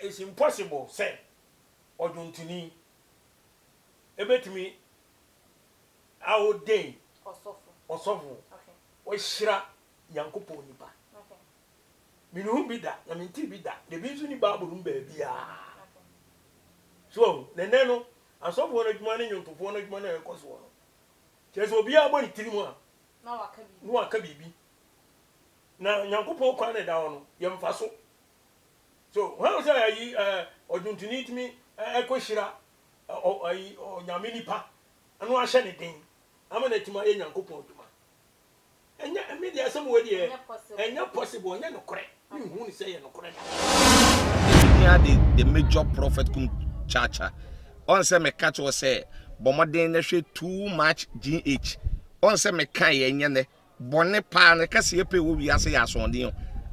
it's impossible say oduntuni ebetumi awodin osofo o hira yankopon nipa minu bi da na minti bi da de bi nso ni bible no ba bia so nene no asofo no adwuma ne nyontofo no adwuma na ekoso no chezo obi abɔ ne tirimu a na waka bibi na yankopon kwa ne da no yemfa so how say yi oduntuni timi ekohira ayi nyame nipa anu ahye ne den amana tima ye yankopon adwuma enya media asem we de enya possible enya no kore ni hu ni say ye no kore the major prophet kum chacha on say me catch o say bomoden na hwe too much gh on say me kan ye nya ne bone pa ne kase ye pe wo wi ase ya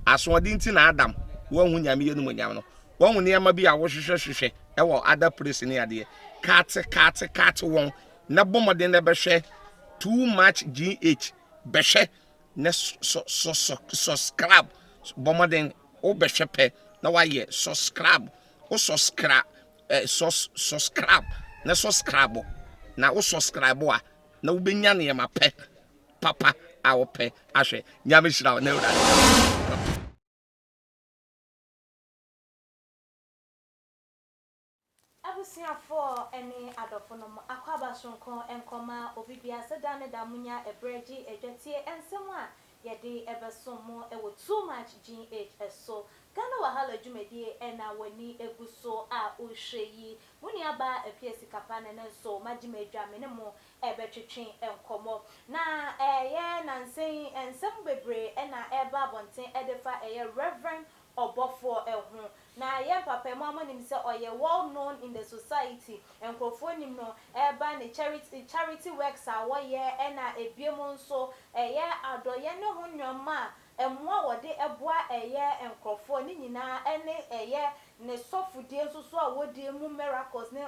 asodin ti na adam wo hu nyame ye no nyam no wo hu ne ma bi a wo hwehwehwehwe e wo other place ne ade kat won na bomoden na be hwe too much gh be hwe ne subscribe bomoden o be hwe pe na wa ye subscribe o subscribe na subscribe na o subscribe a na wo benya ne ma pe papa a wo pe ahwe nyame hira na ura for any adofono akwaba sonko enkoma obibia sedane da munya ebreji edwetie ensemwa yede ebesomo ewo too much gh eso Gana wahala jumedie ena wani eguso a ohweyi muni aba epiesi kapane ne so majimedwa menemo ebetwetwen enkomo na ye nansen ensem bebre ena eba bonten edefa Reverend Obofo ehun na ye papa mama nim se oye well known in the society enkrofo nim no eba ne charity works a wo ye ena ebiemu nso ye adoye ne ho nwoma emwa wode eboa enkrofo ni nyina ene ne sofudie nso a wodi mu miracles ne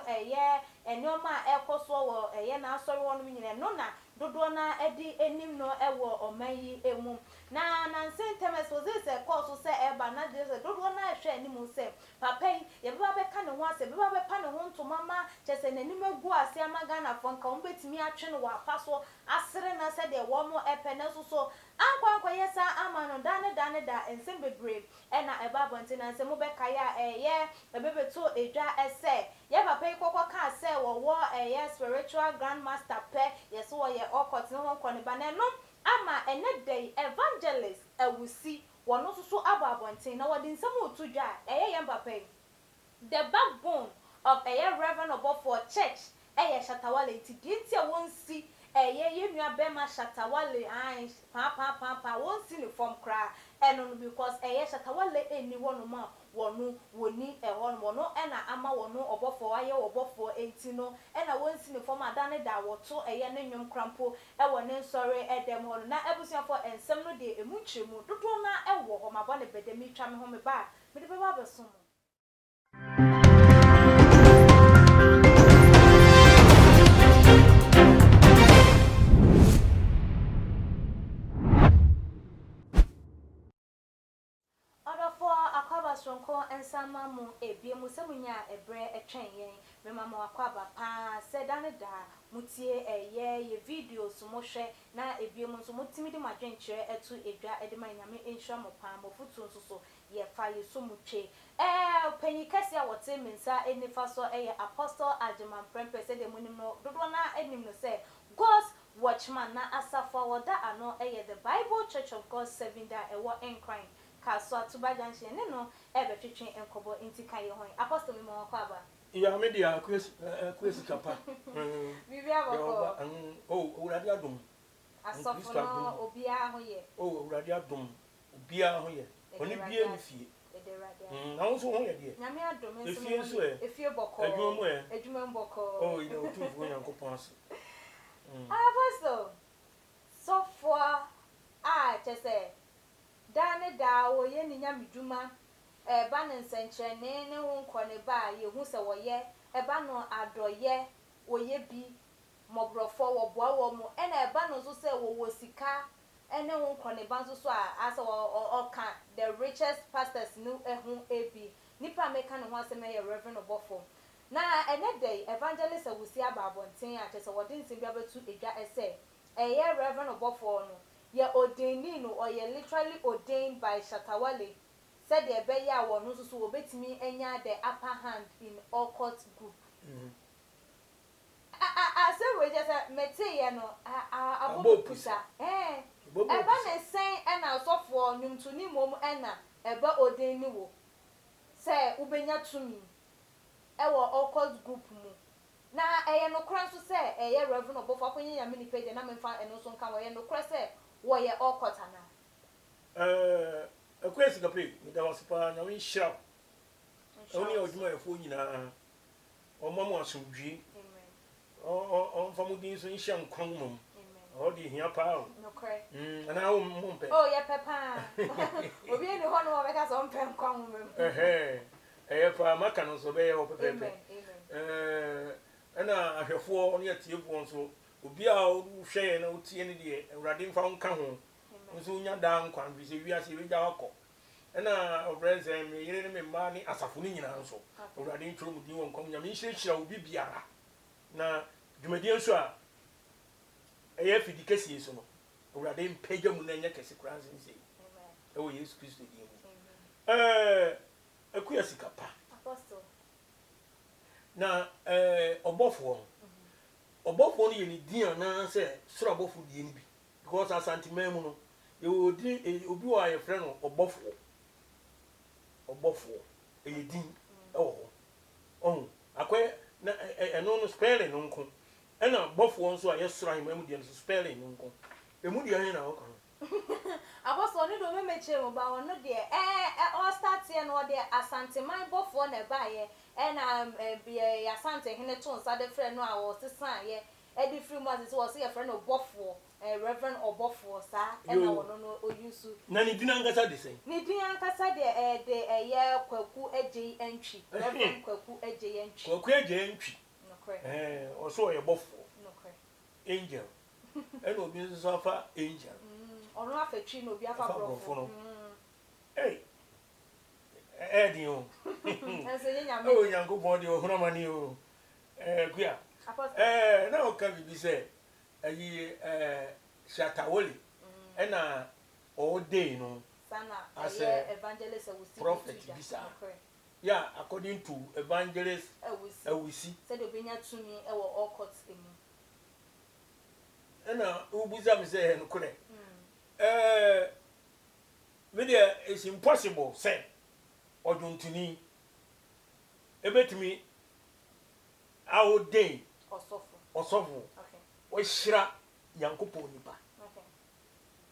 enoma ekoso wo na asori wonu nyina no na dodo na edi enim no ewo omayi emu na nansen temes was this course se eba na de dodo na hwe anim se papa ye beba be ka ne ho ase beba be pa ne ho nto mama chese nanim egu ase amaga na fo nka wo betimi atwe no wa fa so asere na se de wo mo epe na so ankwa yesa amano dane da ensem bebre na eba bonte na nsem be ka ya ebebeto edwa ese ye papa ikoko ka se wo spiritual grandmaster pe yeso wo ye okot no ho ne baneno ama ene day evangelist awusi wono so ababonte na wodi nsem otudwa ye papa the backbone of Reverend Obofo church Shatawale nti wonsi ye nua bema Shatawale pa wonsi ni form kra eno because Shatawale eni wono ma wonu woni wono ena ama wono Obofo aye Obofo enti no ena wonsi ni form adane da woto ne nwom krampo wone nsore edem hono na ebusuafo ensem no de emunchemu dodo na ho mabone bedemi twa me ho me ba me de beba beso sonko ensama mu ebiemu semunya ebre etwen yen memama akwaba pa sedane da mutie ye videos mo hwe na ebiemu nso mutimi di madwenkyere etu edwa edema nyame enhwa mo pa mo futu nso so ye fa ye so mutwe penyikasi a wote mensa enifa so apostle Ajiman Prempe se de munim no dodo na enim no se God's watchman na asafa woda ano the Bible Church of God 7 da ewo enkran kaso atuba junction ne no ebetwetwen enkobo intika ye hon apostle mi mo kwaba ya media kwesi kapa bibi abako uradi adum asofo no obia ho ye uradi adum obia ho ye oni bia ni fie na wonso ho ye de nyame adum nso efie boko adwuma mboko ina otufu nyankopon ase apostle so for chese dane da wo ye ni nyame dwuma ba ne nsenkyerene ne ho nkone ba ye hu se wo ye ba no adoye wo ye bi mobrofo wo boa wo mu na ba no so se wo sika ene ho nkone ba so a asa wo oka the richest pastors no ehu ebi nipa meka no ho asem ye Reverend Obofo na ene day evangelist awusi ababonten a chese wode nsem bia betu edwa ese eye Reverend Obofo no ye ordained no or ye literally ordained by Shatawale said the be ya wo no so obetimi enya the upper hand in occult group. I say we just mete ye no abopusa eba na sen e na asofo nwumtuni mom e na eba ordained wo say ubenya tumi e wo occult group mu na eye no kran so say eye Reverend Obofo akonye ya mini page na memfa eno so nka wo ye no kran say wo ye occult ana akwesi kape mi da wasipa nya wi shira oni oduma efo nyina o mamu asumdwi on famudin so nhia nkwan mum o di hia pa o no kre ana o mumpe oh ye pepa obi eni ho no wo beka so mpe nkwan mum pa maka no so be ye o pepe ana ahwefo oni atiefo nso obi a o hwe na o tie ne de awurade mfa nka ho nso nya da nkwan bi se wiase we gya wakọ na obreze me yire ne memma ni asafo ni nyina nso awurade ntworo mu din won kom nya me nhirehira obi biara na dwumadi nso a eye fidi kesi so no awurade mpagya mu na nya kesi kranse nse ewo Yesu Kristo din mu akuya sikapa apostle na obofo no ye ni din ana se soro obofo die ni bi because asantiman mu no obi wa ye frɛ no obofo eyedin akwe na eno no spelling no nko na obofo nso a ye soro ahema mu die no spelling no nko emu die he na wo kan aboso ni do me meche mo ba wono de all start here no de asanteman bofo na ba ye na ya asante hene to nsa de frɛ no a wo sesan ye edi free mo as wo se ye frɛ no obofo Reverend Obofo sa na wono no oyusu na ni din ankasa de sen ni din ankasa de ye kwaku eje entwi Reverend kwaku eje entwi no kre oso ye bofo no kre angel eno obi nso afa angel ono afetwi no obi afa brofo no di o ense nyanya me o nyango body o hunamani o gua na o ka bibi se ayi Shatawale na all day no sana as evangelist awusi prophet bisa yeah according to evangelist awusi said obenya tumi e wo all courts emu na ubuza me say no kure media is impossible say ojuntuni ebetumi all day osofo o shira yankopo nipa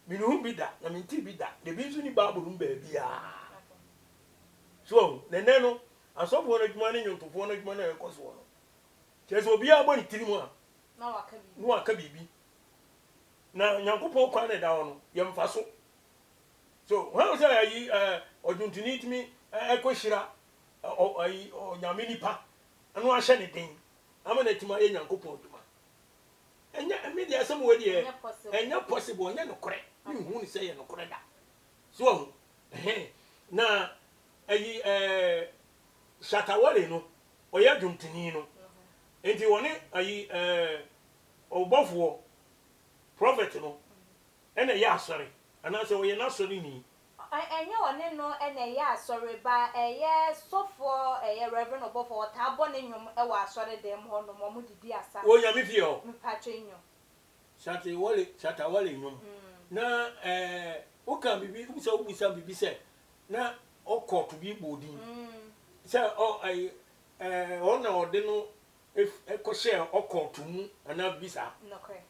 minu bi da na minti bi da de bi nso ni bible rum ba bia so nene no asofo no dwuma ne nyuntofo no dwuma na ekoso no chezo obi agbo ni tiri mu a na waka bibi na yankopo kwa ne da no yemfa so when say ayi ojuntuni timi ekoshira ayi nyame nipa anu ahye ne den amana tima ye yankopo dwuma enya media asem wo de enya possible enya no kore ni hu ni say ye no kore da so na ayi Shatawale no oya dwumtini no enti woni ayi obofo prophet no ena ya asore ana se oye na asore ni enya woni no ena ya asore ba eye sofo eye Reverend Obofo ta abo ne nwom e wa asore dem ho no mo didi asa o nya mi fi o mi patwe nwom Shatawale nwom na o kan bibi ubisa bibi se na o court bi gbodin se o ai ona ode no ko share o court mu ana bisa no kre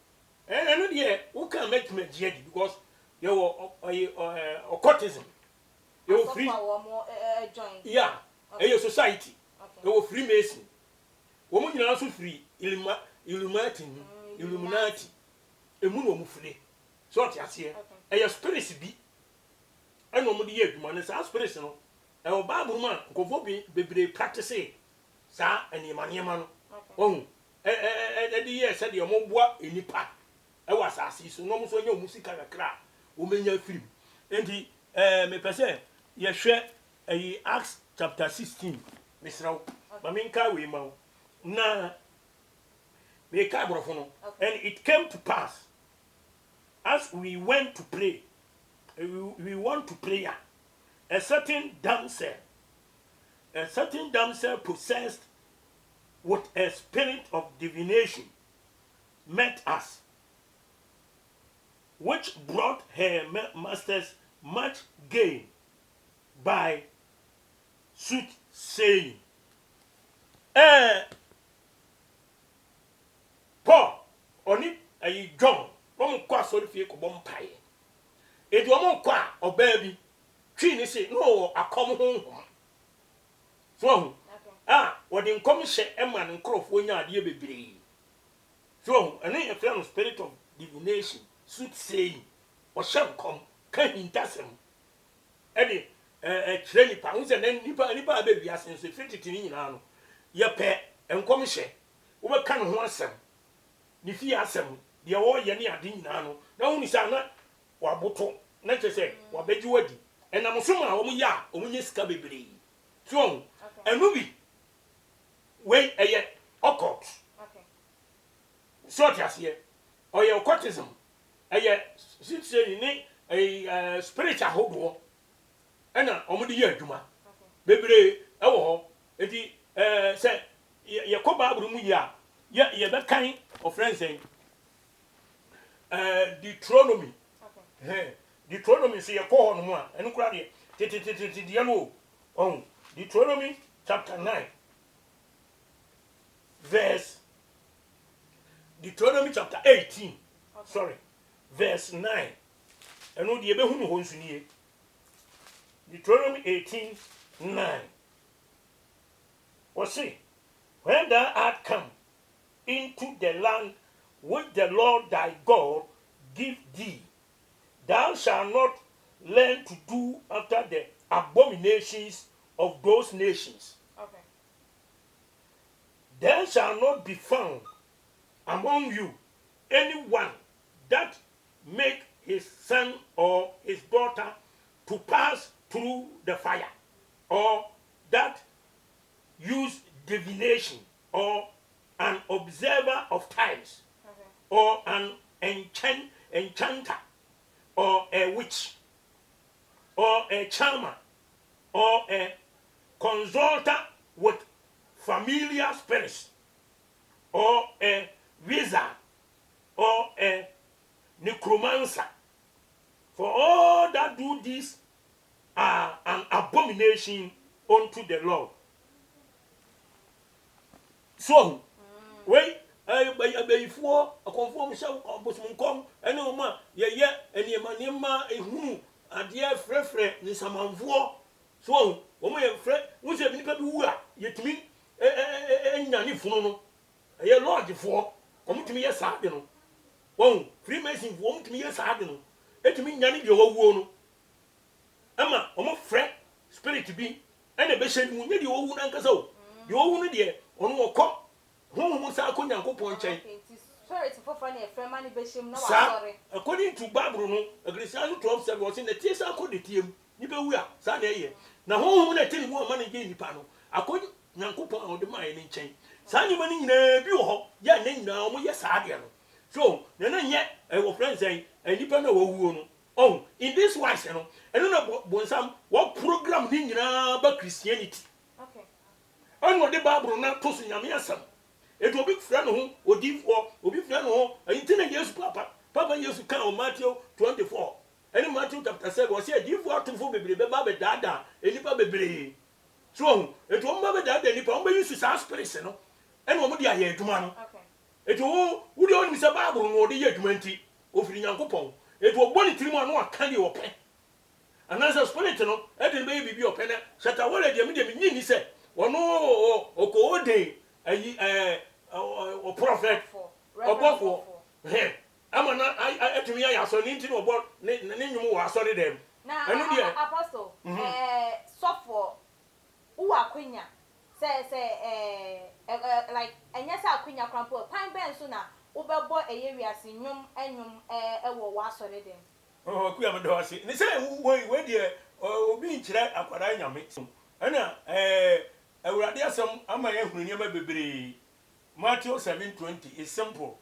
eno de o kan make di because you were courtesan you free join yeah your society you Freemason woman you also free Illuminati emu no mu free so what you say your spirits bi and no de adwuma ne sa spirits no e o bible man nkofo bi bebre practice sa animaniema no ohun de ye said your moboa enipa e wasase so no mo so nya musika kakra o menya film enti me pese ye hwe ayi Acts chapter 16 misraw ma menka we ma na meka brofo no and it came to pass as we went to pray we want to prayer a certain damsel possessed with a spirit of divination met us, which brought her masters much gain by soothsaying. Paul, oni ayi John, no kwa so fie ko bom pae. E di omo kwa oba bi twi ni se no akom honhom. So wodi nkom hye ema ne nkrofo nya ade bebree. So ene e friend spirit of divination, soothsaying, o shankom kan hintasem. Ede kire nipa unse na nipa abewi asenso fititi ni nyina no. Ye pe nkom hye wo be kan ho asem. Ni fi asem de wo ye ne ade nyina no. Na huni sa na waboto na chese wabeji wadi. Enam so ma wo mu ya o mu nye sika bebree. So enu bi we eye occult. Okay. So tiasie. Oye occultism. Eye sitse ni spiritual hodo. Ena omudi ye adwuma. Bebree e wo ho. Enti se ye ko Bible mu ya ye be kan of friends saying Deuteronomy. Okay. Deuteronomy say ye ko ho no mu a enu kura de de no. Oh, Deuteronomy chapter 9. Deuteronomy chapter 18. Okay. Sorry. Verse 9. Enu de be hu no ho nsunie. Deuteronomy 18:9. What say? When thou art come into the land which the Lord thy God give thee, thou shalt not learn to do after the abominations of those nations. Okay. There shall not be found among you anyone that make his son or his daughter to pass through the fire, or that use divination, or an observer of times, okay, or an enchanter, or a witch, or a charmer, or a consulter with familiar spirits, or a wizard, or a necromancer. For all that do this are an abomination unto the Lord. So, wait, before a conform shall come, and no ma, ye, and ye manima a who, a dear frefre, the saman for. So, my friend, who's a people who are yet to me, and Yanni Funo, a year lord before, come to me as Sardino. Oh, Freemason won't to me as Sardino. It to me, Yanni, your wound. Emma, my friend, spirit to be, and a bishop will need your own uncle so. Your own dear, on what cop, whom was I couldn't go point chain. Sorry to funny a friend, money bishop, no, according to Babruno, a Grisiano 12 was in the tears I could team. You know, we are Sunday. Now, whom I tell you more money gain the panel. I could Nankupa on the mining chain. Sunny money in a view, ya name now, yes, I am. So, then yet, I will friends say, and you know, oh, in this wise, you know, I don't know some what program in about Christianity. Okay. I know the Bible not tossing a mere son. It will be friend who will give or will be friend who, and 10 years, Papa used to count Matthew 24. And Matthew chapter 7 was here, give what to fool baby, Baba Dada, and Nipa baby. So, it won't Baba Dada, and Nipa used to say spirit, you know, and what would you hear to man? Okay. It will, would you only say Bible or the year 20 of the young couple? It will bonny 3 months, no candy open. And as a spirit, you know, I didn't baby be open, shut away the medium, he said, or no, or go day, a prophet, or both. I'm not, I to me, I saw anything about name more, I saw them. Now, Apostle, software, who are queen, say, like, and yes, our queen, crumple, pine ben sooner. Boy area signum and was already. Oh, Quia Dorsey. They say, where dear, or being children, Aquarina makes ana awurade asɛm ama yɛ hunu nneɛma bebree. Matthew 7:20 is simple.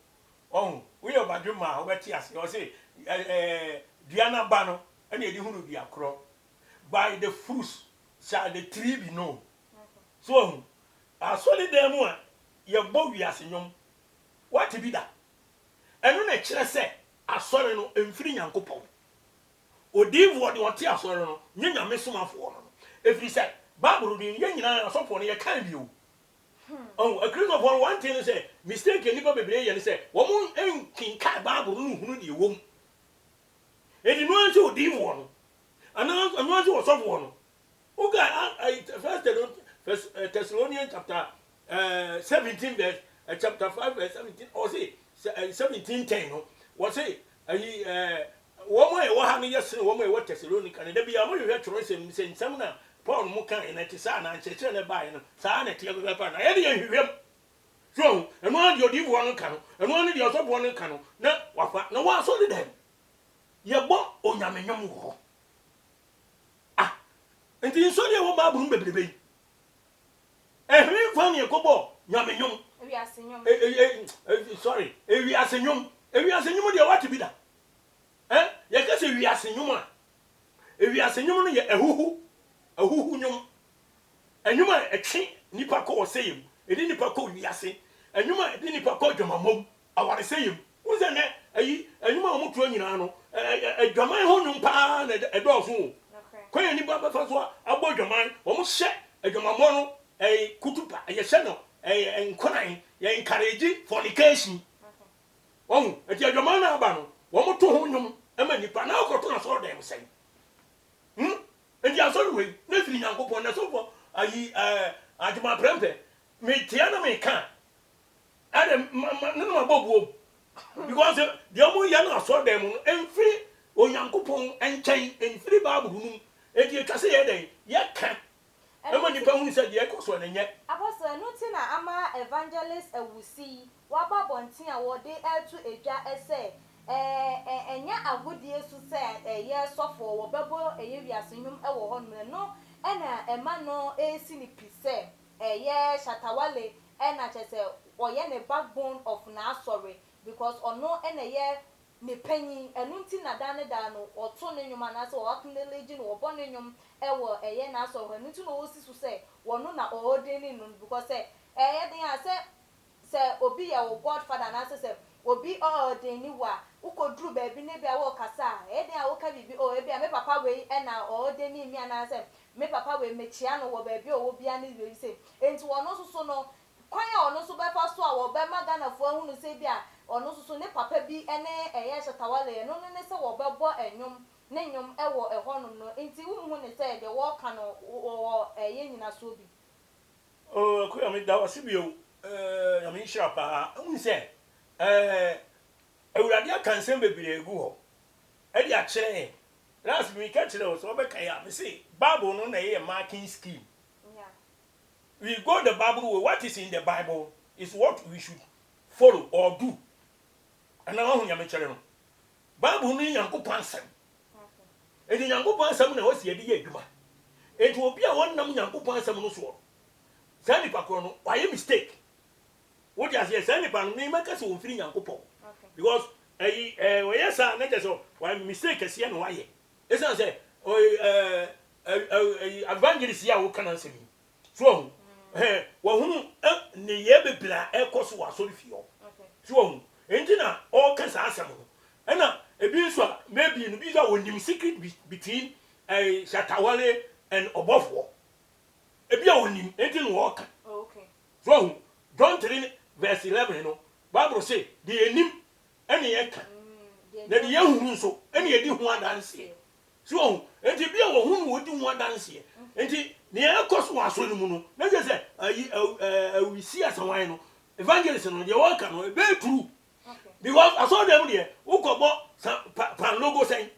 Oh, we are badwuma obeti ase. O say dua na ba no na yedi hunu dua kro. By the fruits shall the tree be known. So asoli dem a ye bo wiase nyom. What be that? Enu na kire se asori no emfiri Nyankopɔn. Odivo de wote asori no nyanya mesomafo no. Efiri se Bible din ye nyina asofo no ye kan bio. Oh, a Christian for one thing say mistake any people be and say woman en kin ka Bible no hunu de wom. E di no anse odivo no. Anu anse osofo no. Okay, First Thessalonians chapter 17 verse chapter 5 verse 17 or say 17:10 no. What say woman e wo ha no yes woman e wo Thessalonica and da bia mo hwe tworo nsem na Paul mo kan na ti sa na nkyekere na bae no sa na tie be pa na ye de hwehwem so eno an de odivo no ka no eno an de osofo no ka no na wafa na wa so de dem ye bo onyamenyom wo ah enti so de wo ba buru bebrebe ehwe fa ne kobo nyamenyom ewi asenyom sorry ewi asenyom de what be da ye ka se ewi asenyom a ewi asenyom no ye ahuhu nyom enyum a etwe nipa ko oseyem edi nipa ko wiase enyum a edi nipa ko dwamamom aware seyem unze ne ayi enyum a omuto anyina no adwaman ho nyum pa na edoso ko ye nipa ba fa so abo dwaman omu hye adwamamo no kutupa ye hye no enkonan ye encourage fornication eti adwaman na aba no omu to ho nyum ama nipa na okoto na so dem sei and ya so we na firi Nyankopɔn na so for ayi adwuma prempe me tia na me kan ade no ma bobuo because the omo ya na so dem no emfiri Onyankopɔn enkyɛn emfiri Bible no e die twase ye den ye kan e ma nipa hu se die koso na nye apostle no ti na ama evangelist awusi wa babontin a wo de etu edwa ese enya agodie su se ye sofo wo bebo eye wiase nyum e wo ho no na ema no esi ni pise ye shatawale na chese oye ne backbone of na sorry because ono na ye ne panyin enu nti na da ne da no oto ne nyum na se wo acknowledge no wo bo ne nyum e wo eye na sorry enu nti no wo si su se wono na o de ni no because ye den a se obi ye wo godfather na se obi de ni wa ukodru baby ne bia wo kasa den a wo ka bibi ebi a me papa we na o de ni mi ana se me papa we mechia no wo baby o wo bia ne we se enti wono so no kwan a ono so be fa so a wo be magana fo ahunu se bia ono so ne papa bi ene eye shatawale no ne se wo be bo enyum ne nyum e wo ehonu no enti wu hu ne se de wo ka no wo eye nyina so bi ko ya me da wasibio ya me shira pa hu se Ewurade akansem bebre egu ho e di a kire last week a kire o so be kan ya me say Bible no na ye marking scheme. Yeah. We go the Bible way. What is in the Bible is what we should follow or do. And now hu ya me kire no Bible no Nyankopɔn ansem. E di Nyankopɔn ansem na wasi e di ye adwuma. E di obi a wonnam Nyankopɔn ansem no so. Sani pa ko no why mistake. What you say sani pa no me make se won firi Nyankopɔn. Because we yes na just so why mistake kase na why e say evangelist ya wo kana nsemi so wo hunu ne ye bebla e koso wa so fio so enti na all kasa asem no na ebi so maybe no bi so wonim secret between Shatawale and Obofo ebi a wonim enti no wo kan okay so John 3 verse 11 no Bible say the enim ene ye kan na de yehunu so ene ye di ho adanse so enti bia wo hunu wo di ho adanse enti ne ekoso aso no mu no na je say we see as one no evangelist no de wo kan no be true because aso dem de ukobo pan logo sen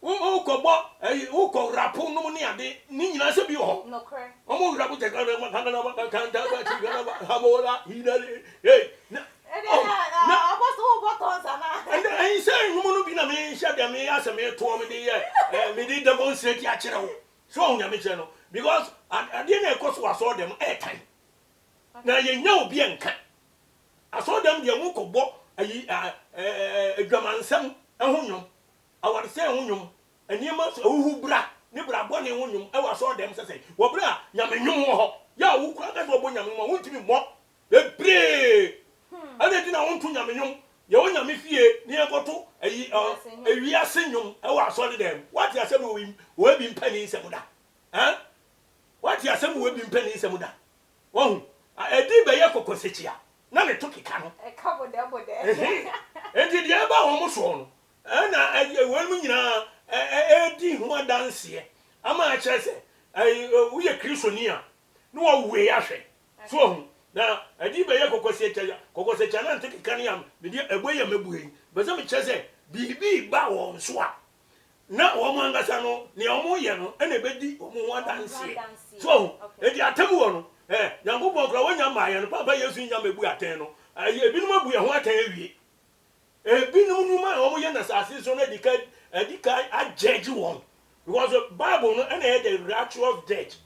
ukobo uko rapo no mu ne ade ni nyina se bi ho no kre omo rapo te kan ba habola hinale hey apostle botons ana and I say woman bi na me hia dia me asem e to me dey me dey demonstrate a kire wo so on nyame che no because ade na ekoso aso dem time na ye nya obi enka aso dem de mu kɔbɔ ayi adwamansam ehunwom awarse ehunwom aniema so ehuhu bra ne bra bɔ ne ehunwom ewa aso dem sese wo bra nyame nwom wo ho ya wo kura ka do bɔ nyame nwom wo ntimi mmɔ bebre ade di na wo ntu nyame nwom ye wo nyame fie ne ekoto ayi ewiase nwom ewa aso dem what you say we bi mpani nsɛm da what you say we bi mpani nsɛm da wo edi be ye kokosechia na me to keka no e ka bode enti dia ba wo mo so no na won mu nyina edi ho adanse ama a kire se wo ye kristoni a no wo we ahwe so na edi be ye kokosechia na to keka no am me dia eboye mabuhe be se me kire se bibi ba wo so a na wo mo angasa no ne wo mo ye no na ebedi wo mo adanse so edi atamu wo no yango bokra wonya maaye no papa yesu nya mebu aten no ebinum abu ye ho aten awie ebinum numa o mo ye na sase so na dika ajudge won because the bible no na the ritual of death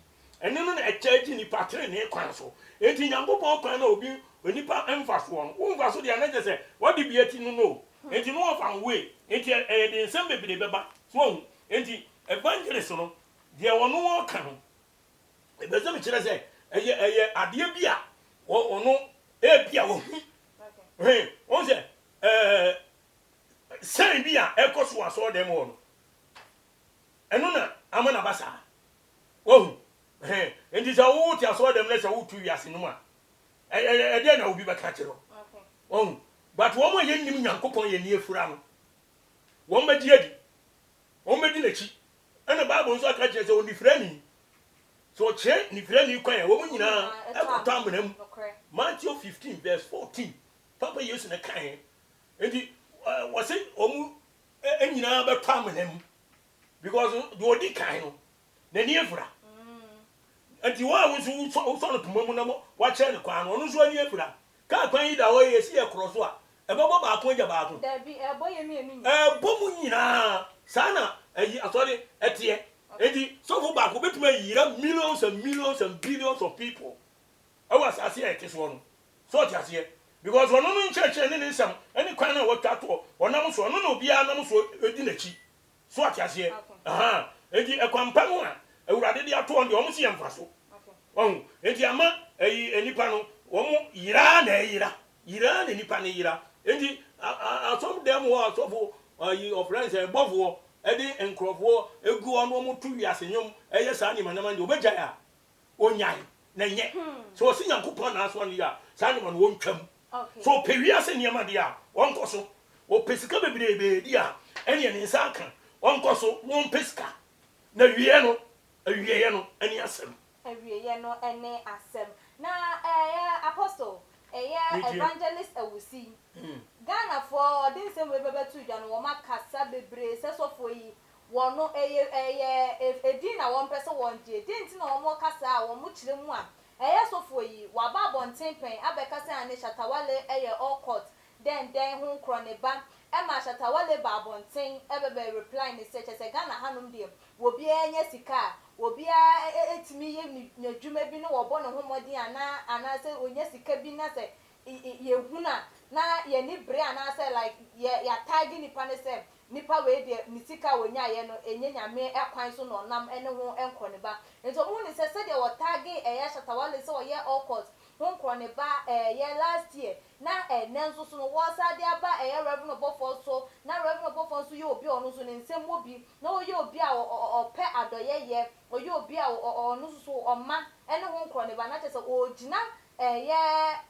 ene no na charge ni patre ne kwan so enti yango bokra na obi onipa emfaso won umfaso de na je se what be eti no enti no of an way enti the nsem bebere beba so enti evangelist no de wono wo ka no ebezem kire se eye ade bia ono bia wo on se sen bia ekoso aso dem wo eno na amana basa wo enti za wo ti aso dem na se wo tu wiase no ma de na obi beka kiro wo but wo mo ye nim nyankopon ye ni efura no wo ma di adi wo ma di na chi ena bible so aka kire se oni frani so che ni frani kwan ya wo mu nyina ekota amnam Matthew 15 verse 14 papa yesu na kan enti wo se omu enyina be to amnam because do odi kan no na ni efura enti wo so no tomamu na mo wa che ne kwan no so ni efura ka kwan yi da wo yesi e cross a ebebo ba ko ja ba ko da bi ebo ye mi ebo mu nyina sana ayi asori etie edi so for back betuma yira millions and millions and billions of people I was asking it is one so ti ase because one no church any nsam any kwan na watwa to onam so no obi anam so edi na chi so ti ase edi ekwampa no a ewurade de ato on de omo si yemfa so edi ama enipa no omo yira na enipa na yira edi asom dem wo asofo of friends e bofo edi enkrofo egu onu mu tu wiase nyom eye sa ni manama ndi obegya ya onyai na nye so osi yankopon na aso ni ya sa ni man wontwam so pe wiase ni amade ya wonkoso o pesika bebrebe di a ene ne nsa aka wonkoso won pesika na wiye no awiye no ene asem ene asem na apostle evangelist awusi Ghana for this same way bebetu jan wo makasa bebre sesofo yi wono edin na won pese won je din ti na wo kasa wo mu kire mu a sofo yi wa ba bonten pen abekasa ane Shatawale all court den hu kroneba ma Shatawale ba bonten ebebe reply ni se chese Ghana hanum dem wo bia enya sika wo bia etimi ye nyadwuma bi no wo bo ne homodi ana se onya sika bi na se ye huna na ye ni bre ana say like ya tagi ni pa ne say nipa we de ni sika wonya ye no enye nyame ekwan so no nam ene ho enko ne ba nso mu ni se de wo tagi Shatawale so ye all court ho ne ba ye last year na nenso so no wo sa de aba Reverend Bofo so na Reverend Bofo so ye obi onu so ne nsem obi na o ye obi a ope adoye ye o ye obi a onu so oma ene ho ne ba na chese o gina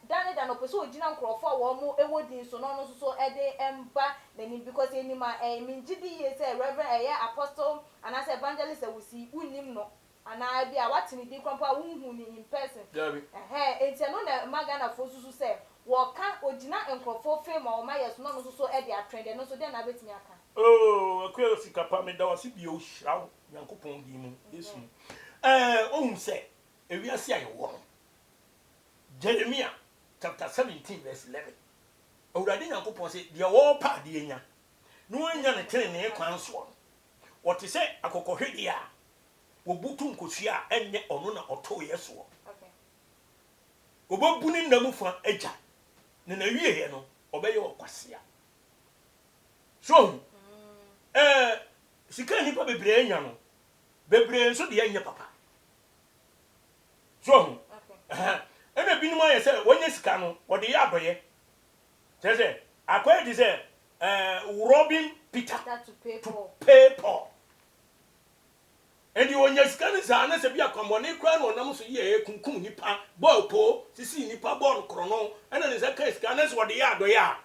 dane da no peso ogina nkrofo wo mu ewodi so no so ede emba nani because enima minjidi ye say Reverend apostle and as evangelist awusi unim no ana bia watini di kwampa wunhu ni in person enti no na magana fo susu say wo ka ogina nkrofo fame o ma yes no so ede atrend no so de na betimi aka akwe sika pa me da wasi bi o hrawo yankopon di mu yesu ohun say ewiase ayewo Jeremiah chapter 17 verse 11. Awurade Nyankopon say de wo pa de enya. No enya ne tene ne kwan so. What say akokohwede a. wobutu nkosua enye ono na oto yeso obobuni namufa agya ne na wiye no obeye okwasea so sika nipa bebre anya no bebre nso de anya papa so ena binuma ye se wonye sika no wode ya adoye tese akwa di se Robin Peter to pay Paul and you on your scan is an as a beer common crown or namus ye kunkum nipa boy po sisi nipa born chrono and then is a case scanners what the yard ya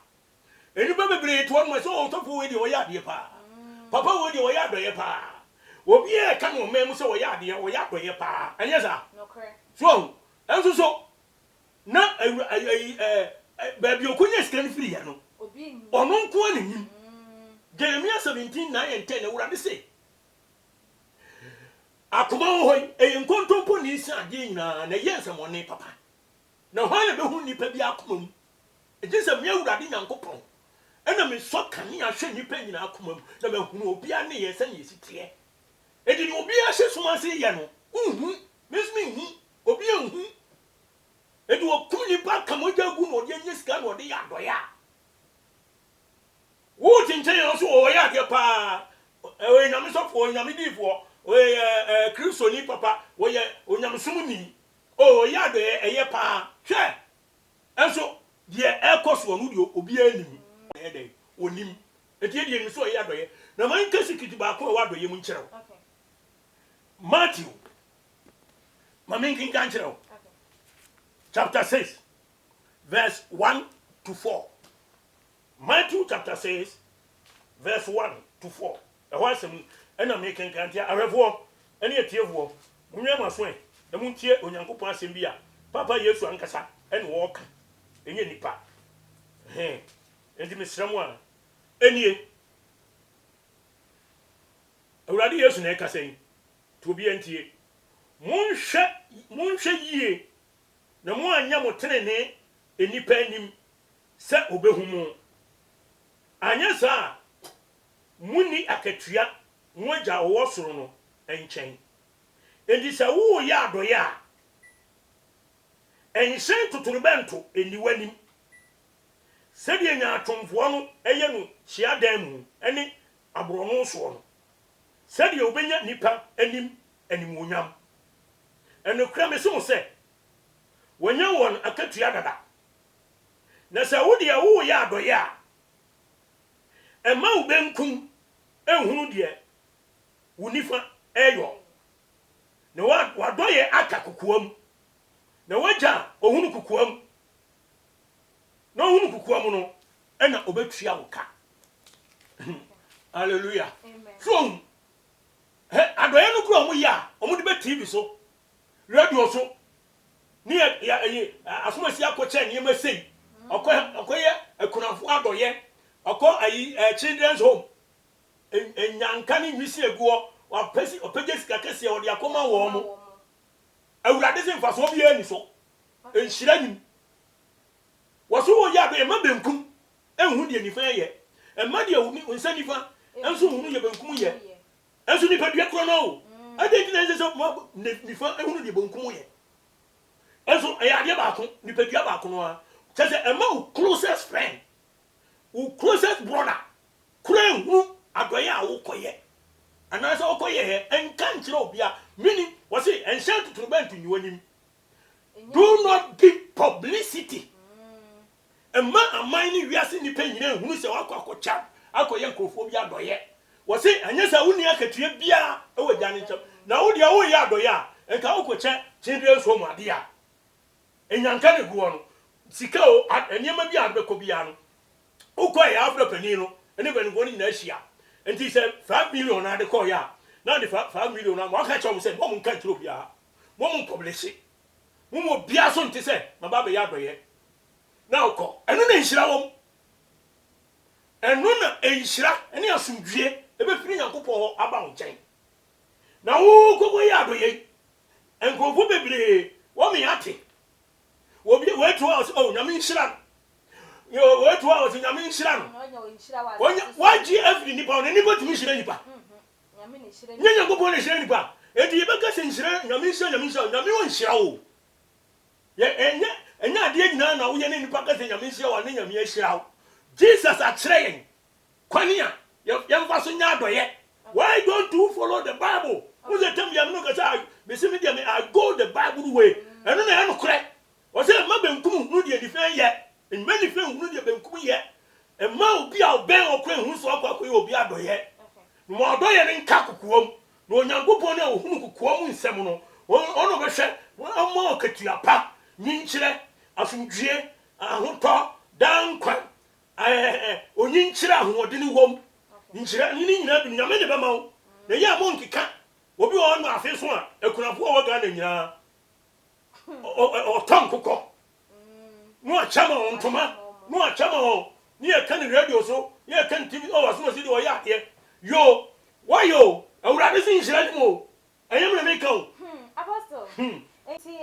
and you baby to one myself top with your yard pa papa with your yard pa will be a come on mem so yard or yard pa and yes sir so and so now baby you couldn't scan free no ono ko anim Jeremiah 17:9-10 ewura say akoma hoy enkontompo ni isi ade nyina na yense mone papa na hwan be hu nipa bi akoma mu ejise me ewura de nyankopon ena me so kane ahwe nipa nyina akoma mu na me hu obi a ne yesa ne yesitie edi obi a hye soma se ye no mesmi hu obi hu edi okum nipa kamoja gu no de nyesika no de ya doya wo tinchen yo so o ya de pa e nyame so fo nyame difo we kristo ni papa we onyame sumuni o ya de eye pa hwe enso de ekoso no de obi anim e de onim etie de ni so ya doye na man kasikiti ba ko wa doye mu nkyerɛw Matthew mamen kin kan kyerɛw chapter 6 verse 1 to 4 Matthew chapter 6 verse 1 to 4. The horse and I'm making cantia a revo any a tearvo. Munyama swing, the muntia Unyankopon Simbia, Papa Yesu Ankasa, and walk in any part. Hey, and Miss someone any already yes, Neka saying to be anti Munsha ye, no more yamo trene, any penny, set obehumo. Anya sa muni akatua moja wo soro no enchen endi sa wo ya adoya enchen tuturubento eniwanim sedi enya atomfo no eye no chia dan mu eni abrono so no sedi obenya nipa animonyam enokra me so se wonya won akatua dada na sa wo de wo ya adoya Ema ubenkum ehunu de wunifa eyo na wadoye aka kokoam na waja ohunu kokoam na ohunu kokoam no ena obetua woka hallelujah so adoye no kuro mu ya omu de be TV so radio so ni ya asomasi akoche ni emesei okoye ekunafo adoye Oko children's home enyankani nwisi eguo wa pesi opejesi kese o de akoma wo mo awurade se mfaso bi ani so enhira nim waso wo ya be ma benkum enhu de nifa ye emma de unsa nifa enso hunu ye benkum ye enso nipa dua kro no ade ti na se so nifa enhu de benkum ye enso ya de ba ko nipa dua ba ko no a chese emma closest friend who closest brother kure hu adoye a wo koye anasa wo koye en kan kire obia meaning we say en share to turban to niwanim do not give publicity emma amani wiase ni panyina hunu se wakwakocha akoye nkrofo bia adoye we say anyasa wuni akatua bia e wagane ntam na wo dia wo ya adoye a enka wo kocha chindre so mu ade a enyanka ne guo no sika o eniema bia adbeko bia no uko ya afro panino ene bani woni na ahia enti se 5 million na de ko ya na de 5 million na mo aka chom se mo mun kan tro bia mo mun publish mo bia so nti se ma ba be ya doye na uko ene na nhira wom eno na nhira ene asumdue e be firi Nyankopon ho aba wo nchen na wo gogo ya doye enkrofo bebre wo me ate wo bi we to us oh na me nhira yo what was in Yamin Shiran? Why GF in Nippon and anybody to Shiran? Nyanya go on a Shanipa. edi yebeka senhyira nyamisha nyame won hyira wo ye enya ade nyina na wo ye ne nipa ka senyamisha wa ne nyame hyira wo Jesus akyerɛ yɛn kwania yɛmfa so nya adoye. Why don't you follow the Bible? Who's the time you have no kasa I go the Bible way. And then I no cry. O say ma benkum no de defend yet. In many things no de benkum yet. And ma obi a ben okra hu so akwa koyi obi adoye. No adoye ne nka kokuom. No Onyankopon na ohunu kokuom nsem no. Ono be hwe mo okatua pa. Nyinkyire asumdue ahotɔ dankwa onyinkyire ahodene wom. Nkyire ni nyina bi nyame ne bema wo. Na ya mo nkika obi wo no afi so a ekunafo wo ga na nyina o tom kokɔ no achama on toma no achama on ni e kan radio so ni e kan TV o waso si de wo ya ade yo why yo awurade sin hyira ni mo ayem na make o apostle enti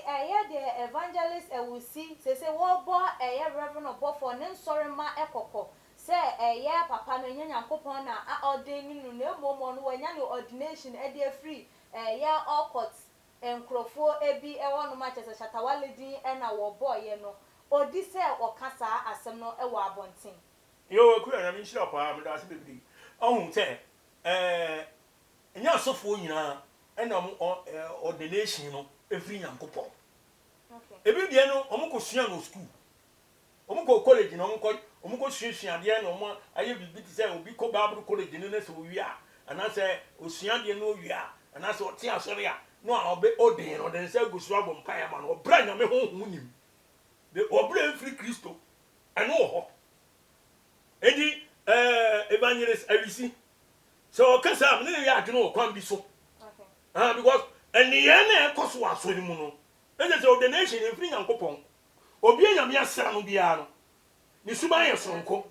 de evangelist ewusi se wo bo reverend obofo ne nsorema ekokɔ se papa no nya Nyankopɔn na ordaining no na momo no wanya no ordination e dey free all courts enkrofo ebi ewo no ma chese Shatawale din e na wo boy no odi se okasa asem no e wo abonten yo ku na mi nhyira pa me da se bebidi ohun se nya asofo nyina e na ordination no e free Nyankopɔn okay ebi die no omukosua no school omukɔ college no omukɔ suasua de no mo aye bibi ti se obi kɔ Bible college no na se owi a ana se osua de no owi a ana se ɔte asɔre a no a obe odin no den se gusu abɔ mpae ma no obra nyame honhom nim de obra free Kristo ɛno ho edi evangelist awisi so okasa am ne ya adwene o kwan bi so okay because eniye na ekoso asɔre mu no ene se ordination in free Nyankopɔn obi anyame asra no bia no ni suban ye sonko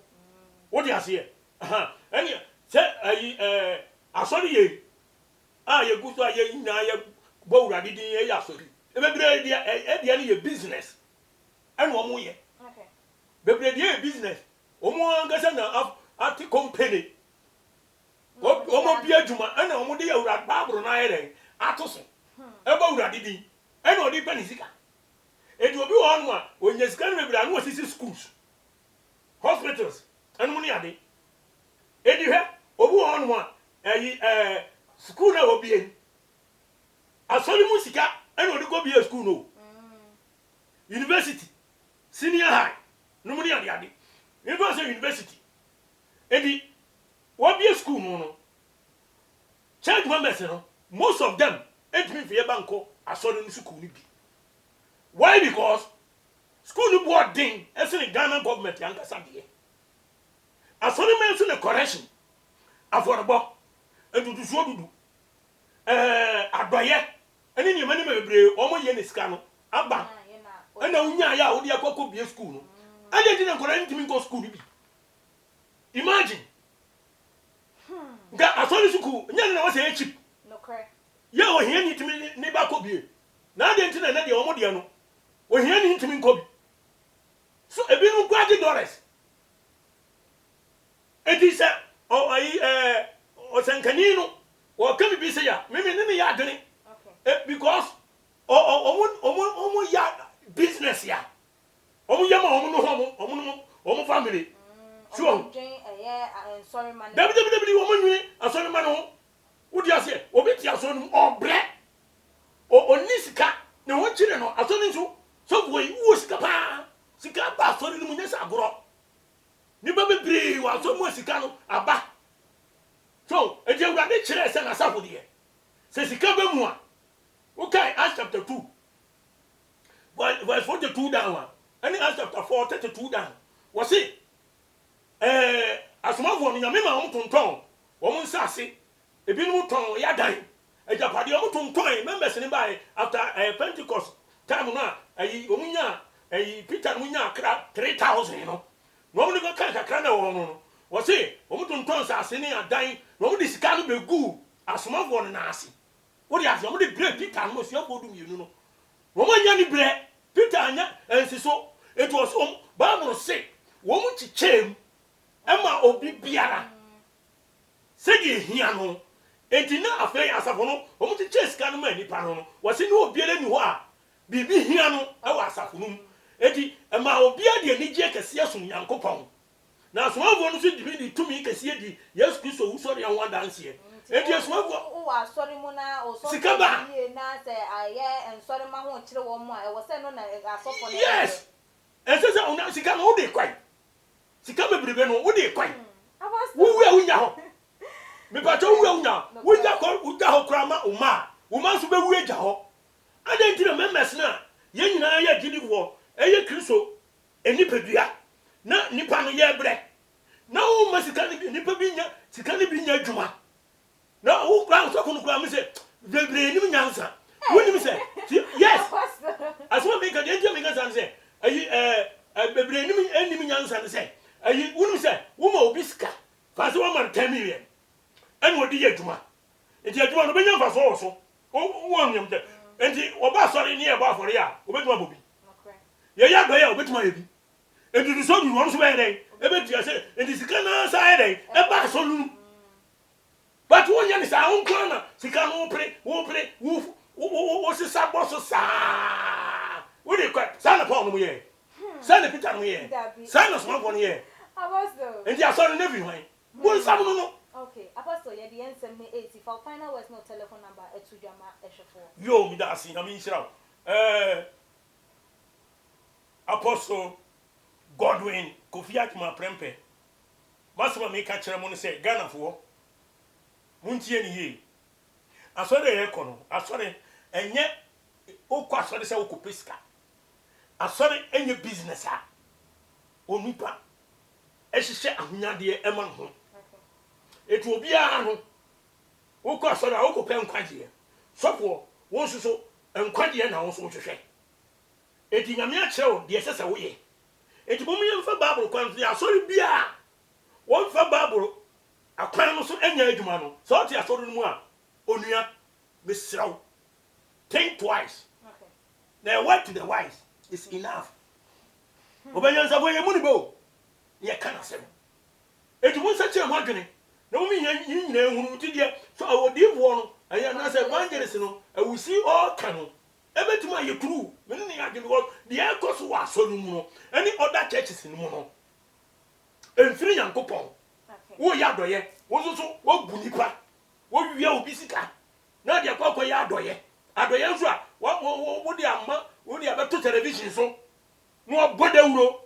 wodi ase eni se ayi asɔre ye ye gusu aye nyina ye bo wurade din ye asɔre bebre dia ne ye business ene omo ye okay bebre dia ye business omo angasa na ati company omo bia djuma ene omo de ye wurade babro na ye den atoso e bo wurade din ene odi pa ni sika edi obi wo anu a onye sika no bebre anu osisi schools hospitals anu ni ade edi hwe obi wo anu a school na obi en asoli mu sika ene odi ko bi school no university senior high no mu ni ade university edi wo bi school no church members no most of them etimi fi banko asoli ni school ni bi. Why? Because school boarding as in the Ghana government yanka sabie. As only mention a correction. Affordable. And to so do. Adoye. And in your money may be almost yen scano. Abba. And now ya would ya be a school. And they didn't correct me go school. Imagine. As only school, Yan was a cheap. No correct. Ya were here to me neighbor could be. Now the internet the omodiano. We hear ni ntimi nkobi so ebi no kwadi dollars edisa osankani no o ka bibi se ya me ne ya adwene because omo ya business ya omo ya ma omo family so sorry man dabi omo nwi asori man ho wodi ase obi ti asori no obre onisika na won chire no asori nso so boy wo sika pa sika ba asori no munya sagoro ni ba bebre wa so mo sika no aba so e je urade chire se na safo de se sika ba mu a okay Acts chapter 2 verse 42 down and Acts chapter 4 32 down was it asomafo no nyame ma won tonton won nsase ebi no ton ya dan ejapade won tonton members ni bai after Pentecost time no ayi omunya ayi Peter munya akra 3000 no no mo go kan kakra na won no was it won tonton sase ni adan no mo disika no begu asomafo no na ase wo di ase mo de break Peter no so afọ dum yenu no wo mo nya ni break Peter anya ensiso etu oso ba mo se wo mo chichem ema obi biara se di hia no enti na afei asafo no omo te cheska no ma nipa no wo se no obiele ni ho a bibi hia no e wa asafo no enti ma obia de ni je kese asom Nyankopɔn na asomafo no so di tumi kese di Yesu Kristo wo so de ho adanse enti asomafo wo asori mu na o so sikaba na se aye ensori ma ho kire wo mu a e wo se no na asofo no yes ensese ona sika no wo de kwai sika bebrebe no wo de kwai wo wi a unya ho me pato wi a unya wo ja ko uja ho krama uma so be wi eja ho adenti na members na ye nyina ya gidifo eye Kristo enipadua na nipa no ye bre na wo masika ni nipa bi nya sika ni bi nya adwuma na wo kra so ko no kra me se bebre ni nyansa woni me se yes asoma me ka de me ka san se ayi bebre ni nyansa ne se ayi woni se wo ma obi sika fa se wo ma 10 million en wo di adwuma enti adwuma no be nya fa so wo nyam de enti wo ba sori ni e ba fori a wo betuma bobi ye ya do ya wo betuma yebi enti du so du won so be dey e be tia se enti sika na sa dey e ba so lu but wo nya ni sa won ko na sika no wo se sa bo so sa wo de kwa sa na Paul no ye sa na Peter no ye sa na so no ye apostle enti asori na bi hwan wo sa no okay apostle ye the nsem me 80 for final words no telephone number etujama ehwefo yo mi da asi na mi nshira Apostle Godwin Kofi Akima Prempe masoma me ka kire mo ne se Ghana fo muntie ni ye asore ye kono asore enye okwa asore se okopeska asore enye business a onipa ehihye ahonyade ema ho etu obi a ho okwa asore a okope nkwaje sofo wo suso nkwaje na wo so hwehwe eti nyame a kire wo de sese wo ye eti bomu ye mfa Bible kwan so asore bia wo mfa Bible akwan no so enya adwuma no so ti asore no mu a onua besraw think twice okay the word to the wise is enough obanya nsa boye mu ni bo ye kana sem eti mu nsa kire mu adwene na mu nyina ehunu ti de so awodifo no aya na se evangelist no awusi all kanu ebetuma ye true me ni adwene wo de ekoso wa asore mu no any other churches ni mu no enfiri Nyankopɔn wo ya doye wo so wo bu nipa wo wiya obi sika na de akwa ya adoye nso a wo de amma wo de abeto television so no bodawuro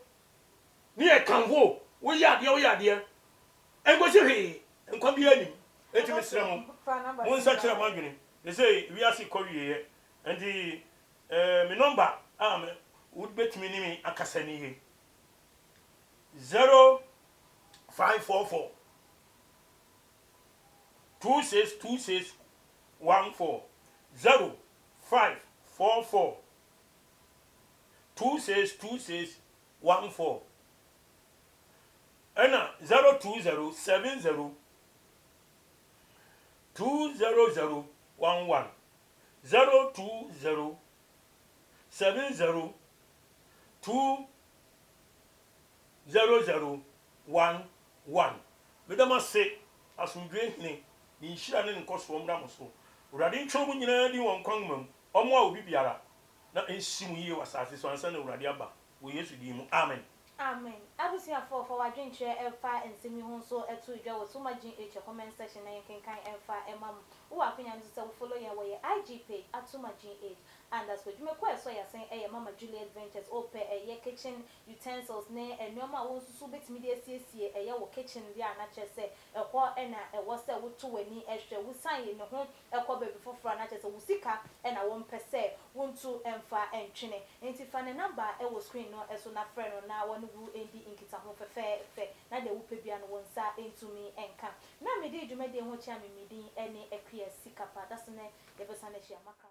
ni e kanwo wo ya de engosi hwe enkwa bi anim etimi sira mo nsa kire mo adwene they say we asi ko wiye and me number would bet me ni me akasa ni he 0544 262614 0544 262614 and 02070 20011 02070 20011 medama se asumdwe hine ni nhira ne nkoso mra moso urade ntwo mu nyina di won kwan mam omo a obi biara na enhim yiye wasase so ansa na urade aba wo Yesu di mu amen amen abusia for wadwenche emfa ensemi ho so etu idwa wo so magin comment section na yenkenkan emfa emam wo akwanya nso se wo follow ye wo ye IG page @magin and as we make so ya say Mama Juliet Ventures open kitchen utensils ne enoma wo susu betimi de asiesie wo kitchen dia na chese ekwo na wo se wo to wani ehwe wo san ye ne ho ekwo baby foforo na chese wo sika na wo mpese wo ntu emfa entwene enti fa ne number wo screen no eso na friend no na wo no wu endi inkita ho fefe na de wo pebia no wonsa entumi enka na me de dwuma de ho chia me medin ene ekua sika pa that's ne ye besa na chia maka